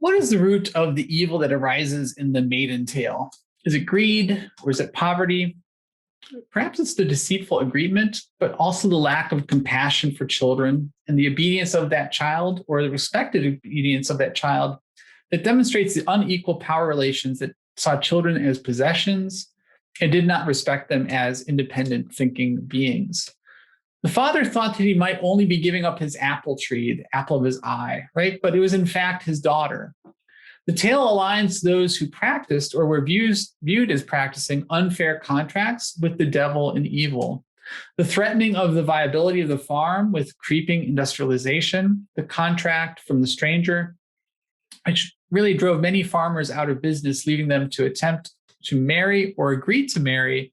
What is the root of the evil that arises in the maiden tale? Is it greed or is it poverty? Perhaps it's the deceitful agreement, but also the lack of compassion for children and the obedience of that child or the respected obedience of that child that demonstrates the unequal power relations that saw children as possessions and did not respect them as independent thinking beings. The father thought that he might only be giving up his apple tree, the apple of his eye, right? But it was in fact his daughter. The tale aligns those who practiced or were viewed as practicing unfair contracts with the devil and evil. The threatening of the viability of the farm with creeping industrialization, the contract from the stranger, which really drove many farmers out of business, leaving them to attempt to marry or agree to marry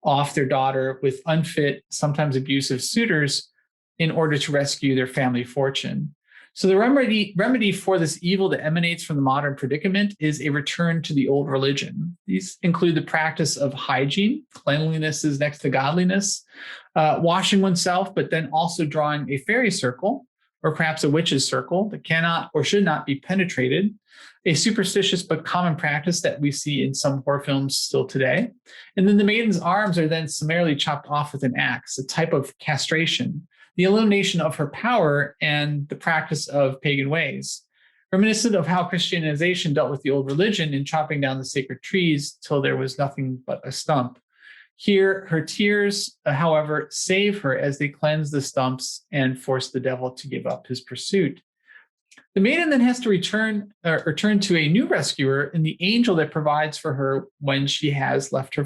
off their daughter with unfit, sometimes abusive suitors in order to rescue their family fortune. So the remedy for this evil that emanates from the modern predicament is a return to the old religion. These include the practice of hygiene, cleanliness is next to godliness, washing oneself, but then also drawing a fairy circle, or perhaps a witch's circle that cannot or should not be penetrated, a superstitious but common practice that we see in some horror films still today. And then the maiden's arms are then summarily chopped off with an axe, a type of castration, the elimination of her power and the practice of pagan ways, reminiscent of how Christianization dealt with the old religion in chopping down the sacred trees till there was nothing but a stump. Here, her tears, however, save her as they cleanse the stumps and force the devil to give up his pursuit. The maiden then has to return to a new rescuer in the angel that provides for her when she has left her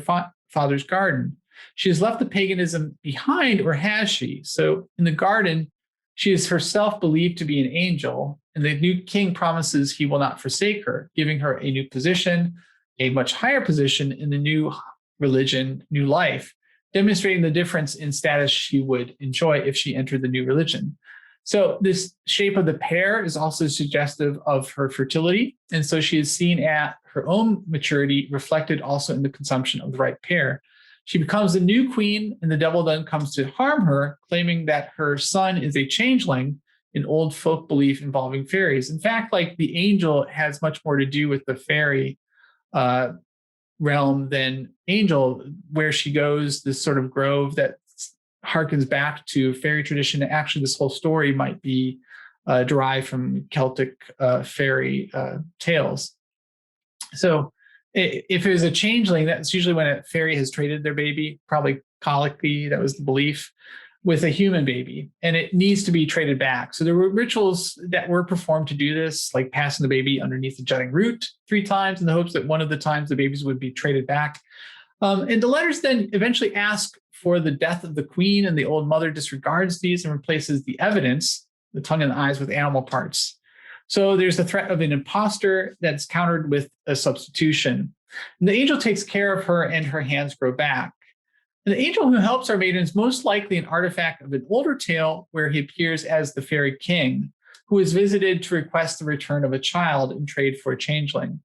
father's garden. She has left the paganism behind, or has she? So in the garden, she is herself believed to be an angel, and the new king promises he will not forsake her, giving her a new position, a much higher position in the new religion, new life, demonstrating the difference in status she would enjoy if she entered the new religion. So this shape of the pear is also suggestive of her fertility. And so she is seen at her own maturity reflected also in the consumption of the right pear. She becomes the new queen, and the devil then comes to harm her, claiming that her son is a changeling, an old folk belief involving fairies. In fact, like the angel has much more to do with the fairy realm than angel, where she goes, this sort of grove that harkens back to fairy tradition. Actually, this whole story might be derived from Celtic fairy tales. So if it was a changeling, that's usually when a fairy has traded their baby, probably colicky, that was the belief, with a human baby, and it needs to be traded back. So there were rituals that were performed to do this, like passing the baby underneath the jutting root 3 times in the hopes that one of the times the babies would be traded back. And the letters then eventually ask for the death of the queen, and the old mother disregards these and replaces the evidence, the tongue and the eyes, with animal parts. So there's the threat of an imposter that's countered with a substitution. And the angel takes care of her, and her hands grow back. And the angel who helps our maiden is most likely an artifact of an older tale where he appears as the fairy king, who is visited to request the return of a child in trade for a changeling.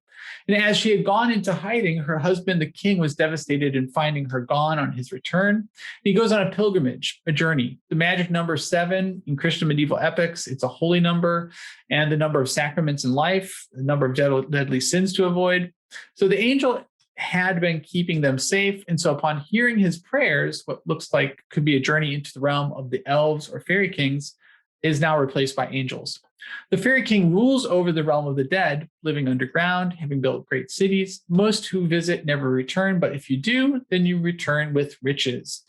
And as she had gone into hiding, her husband, the king, was devastated in finding her gone on his return. He goes on a pilgrimage, a journey. The magic number 7 in Christian medieval epics, it's a holy number, and the number of sacraments in life, the number of deadly sins to avoid. So the angel had been keeping them safe. And so upon hearing his prayers, what looks like could be a journey into the realm of the elves or fairy kings is now replaced by angels. The fairy king rules over the realm of the dead, living underground, having built great cities. Most who visit never return, but if you do, then you return with riches.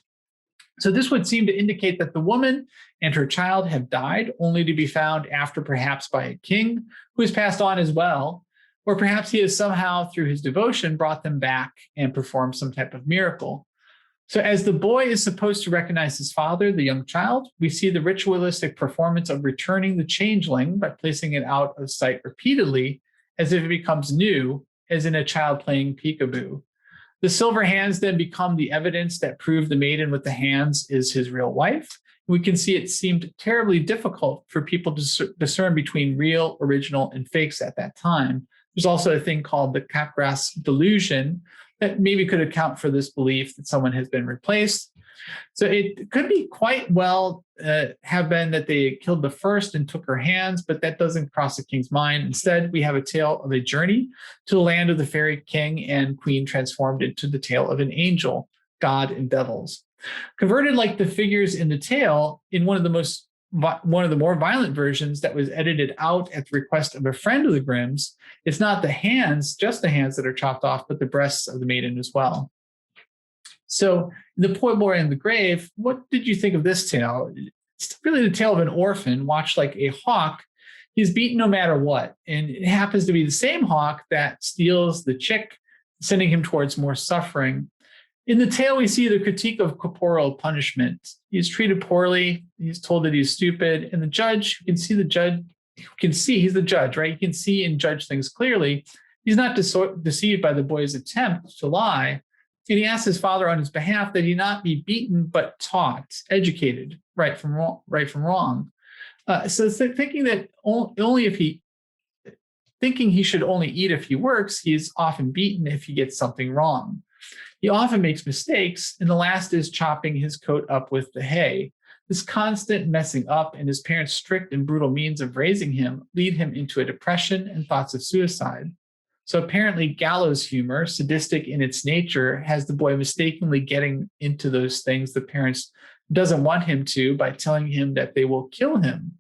So this would seem to indicate that the woman and her child have died, only to be found after perhaps by a king who has passed on as well, or perhaps he has somehow, through his devotion, brought them back and performed some type of miracle. So as the boy is supposed to recognize his father, the young child, we see the ritualistic performance of returning the changeling by placing it out of sight repeatedly, as if it becomes new, as in a child playing peekaboo. The silver hands then become the evidence that prove the maiden with the hands is his real wife. We can see it seemed terribly difficult for people to discern between real, original, and fakes at that time. There's also a thing called the Capgras delusion that maybe could account for this belief that someone has been replaced. So it could be quite well have been that they killed the first and took her hands, but that doesn't cross the king's mind. Instead, we have a tale of a journey to the land of the fairy king and queen transformed into the tale of an angel, god, and devils. Converted like the figures in the tale in one of the more violent versions that was edited out at the request of a friend of the Grimms, it's not the hands, just the hands that are chopped off, but the breasts of the maiden as well. So, The Poor Boy in the Grave, what did you think of this tale? It's really the tale of an orphan watched like a hawk. He's beaten no matter what. And it happens to be the same hawk that steals the chick, sending him towards more suffering. In the tale, we see the critique of corporal punishment. He's treated poorly. He's told that he's stupid. And the judge, you can see he's the judge, right? You can see and judge things clearly. He's not deceived by the boy's attempt to lie. And he asks his father on his behalf that he not be beaten, but taught, educated, right from wrong. Thinking that thinking he should only eat if he works, he's often beaten if he gets something wrong. He often makes mistakes, and the last is chopping his coat up with the hay. This constant messing up and his parents' strict and brutal means of raising him lead him into a depression and thoughts of suicide. So apparently gallows humor, sadistic in its nature, has the boy mistakenly getting into those things the parents doesn't want him to by telling him that they will kill him.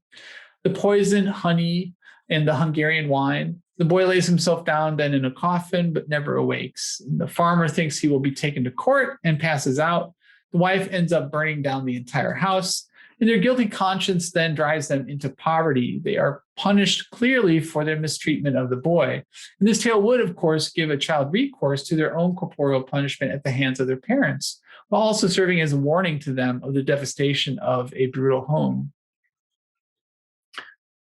The poison, honey, and the Hungarian wine. The boy lays himself down then in a coffin, but never awakes. And the farmer thinks he will be taken to court and passes out. The wife ends up burning down the entire house, and their guilty conscience then drives them into poverty. They are punished clearly for their mistreatment of the boy. And this tale would, of course, give a child recourse to their own corporeal punishment at the hands of their parents, while also serving as a warning to them of the devastation of a brutal home.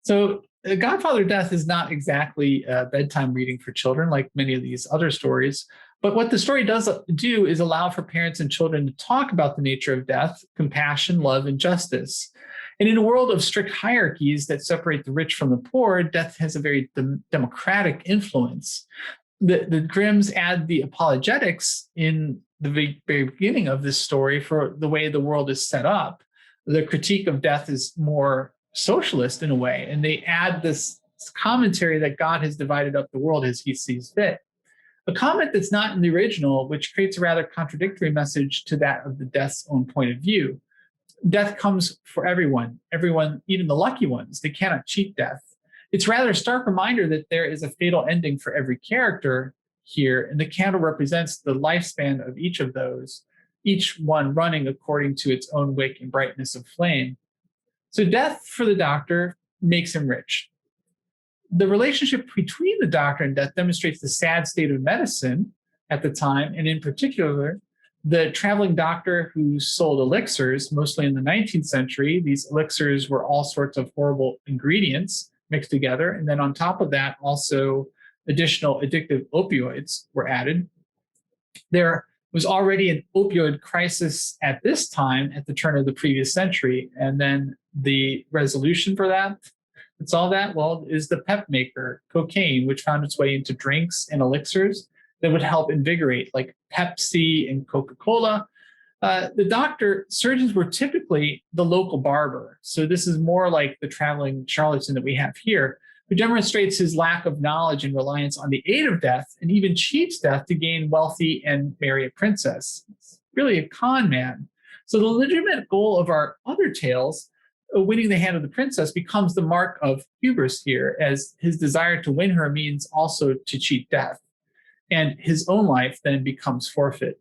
So Godfather Death is not exactly a bedtime reading for children like many of these other stories. But what the story does do is allow for parents and children to talk about the nature of death, compassion, love, and justice. And in a world of strict hierarchies that separate the rich from the poor, death has a very democratic influence. The Grimms add the apologetics in the very beginning of this story for the way the world is set up. The critique of death is more socialist in a way, and they add this commentary that God has divided up the world as he sees fit. A comment that's not in the original, which creates a rather contradictory message to that of the death's own point of view. Death comes for everyone, even the lucky ones. They cannot cheat death. It's rather a stark reminder that there is a fatal ending for every character here, and the candle represents the lifespan of each of those, each one running according to its own wick and brightness of flame. So death for the doctor makes him rich. The relationship between the doctor and death demonstrates the sad state of medicine at the time, and in particular, the traveling doctor who sold elixirs, mostly in the 19th century. These elixirs were all sorts of horrible ingredients mixed together. And then on top of that, also additional addictive opioids were added. There was already an opioid crisis at this time at the turn of the previous century. And then the resolution for that, it's all that, well, is the pep maker, cocaine, which found its way into drinks and elixirs that would help invigorate, like Pepsi and Coca-Cola. Surgeons were typically the local barber. So this is more like the traveling charlatan that we have here, who demonstrates his lack of knowledge and reliance on the aid of death and even cheats death to gain wealthy and marry a princess. It's really a con man. So the legitimate goal of our other tales, winning the hand of the princess, becomes the mark of hubris here, as his desire to win her means also to cheat death. And his own life then becomes forfeit.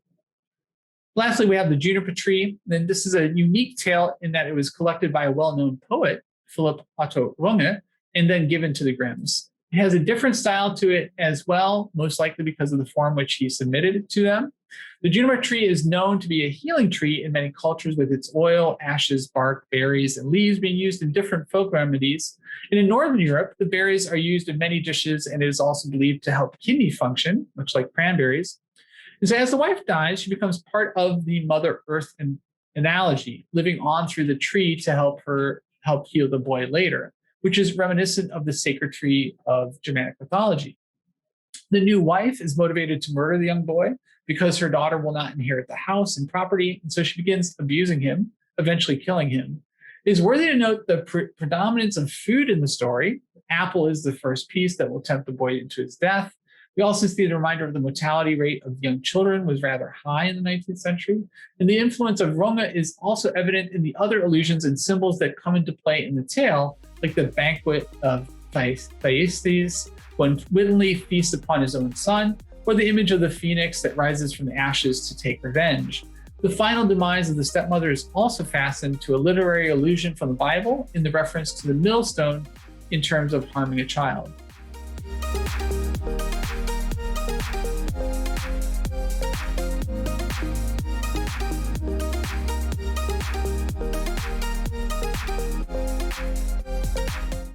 Lastly, we have the juniper tree. And this is a unique tale in that it was collected by a well-known poet, Philip Otto Runge, and then given to the Grimms. It has a different style to it as well, most likely because of the form which he submitted it to them. The juniper tree is known to be a healing tree in many cultures, with its oil, ashes, bark, berries, and leaves being used in different folk remedies. And in Northern Europe, the berries are used in many dishes, and it is also believed to help kidney function, much like cranberries. And so as the wife dies, she becomes part of the Mother Earth analogy, living on through the tree to help heal the boy later, which is reminiscent of the sacred tree of Germanic mythology. The new wife is motivated to murder the young boy because her daughter will not inherit the house and property, and so she begins abusing him, eventually killing him. It is worthy to note the predominance of food in the story. Apple is the first piece that will tempt the boy into his death. We also see the reminder of the mortality rate of young children was rather high in the 19th century. And the influence of Roma is also evident in the other allusions and symbols that come into play in the tale, like the banquet of Thyestes, when wittingly feasts upon his own son, or the image of the phoenix that rises from the ashes to take revenge. The final demise of the stepmother is also fastened to a literary allusion from the Bible in the reference to the millstone in terms of harming a child.